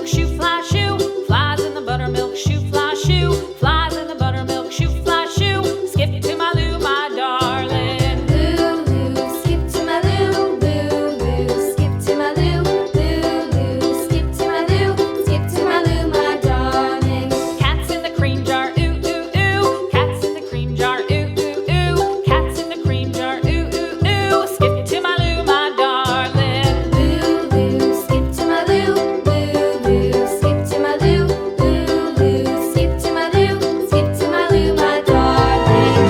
buttermilk shoe, fly shoe. Flies in the buttermilk shoe, fly shoe. Flies in the buttermilk shoe, fly shoe. Skip to my Lou, my darling. Lulu, skip to my Lou. Lulu, skip to my Lou. Lulu, skip to my Lou. Skip to my Lou, my darling. Cats in the cream jar, ooh, ooh, ooh. Cats in the cream jar, ooh, ooh, ooh. Cats in the cream jar, ooh, ooh, ooh. Skip to my Lou, my darling. Lulu, skip to my Lou. Lulu, skip to my Lou. Lulu, skip to my Lou. Skip to my Lou, my darling.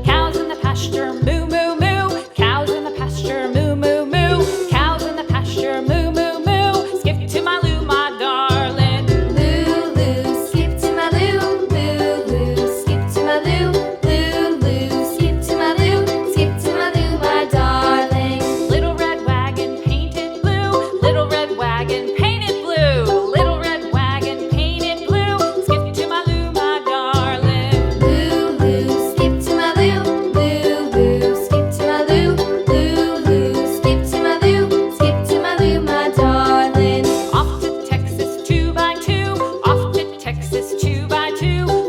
Cows in the pasture, moo, moo, moo. Cows in the pasture, moo, moo, moo. Cows in the pasture, moo, moo, moo. Skip to my Lou, my darling. Lulu, skip to my Lou. Lulu, skip to my Lou. Lulu, skip to my Lou. Skip to my Lou, my darling. Little red wagon painted blue. Little red wagon painted blue. Little red wagon painted blue. Skip to my Lou, my darling. Lulu, skip to my Lou. Lulu, skip to my Lou. Lulu, skip to my Lou. Skip to my Lou, my darling. Off to Texas 2x2. Off to Texas 2x2.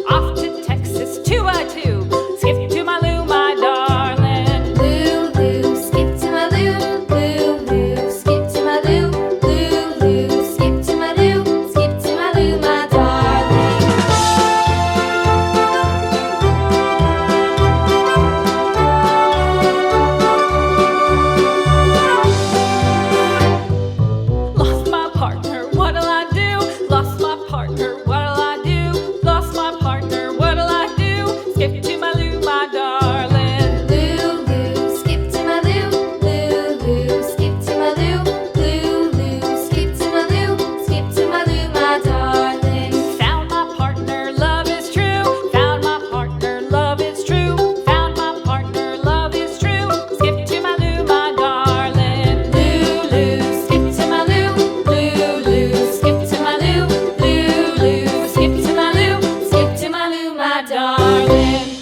Off to Texas 2x2. Skip to my Lou, my darling. Lulu, skip to my Lou. Lulu, skip to my Lou. Lulu, skip to my Lou. Skip to my Lou, my darling. Lost my partner, what'll I do? Lost my partner, what'll I do? Lost my partner, what'll I do? Skip to my Lou, my darling. Lulu, skip to my Lou. Lulu, skip to my Lou. Lulu, skip to my Lou. Skip to my Lou, my darling. Found my partner, love is true. Found my partner, love is true. Found my partner, love is true. Skip to my Lou, my darling. Lulu, skip to my Lou. Lulu, skip to my Lou. Lulu, skip to my Lou. Skip to my Lou, my darling.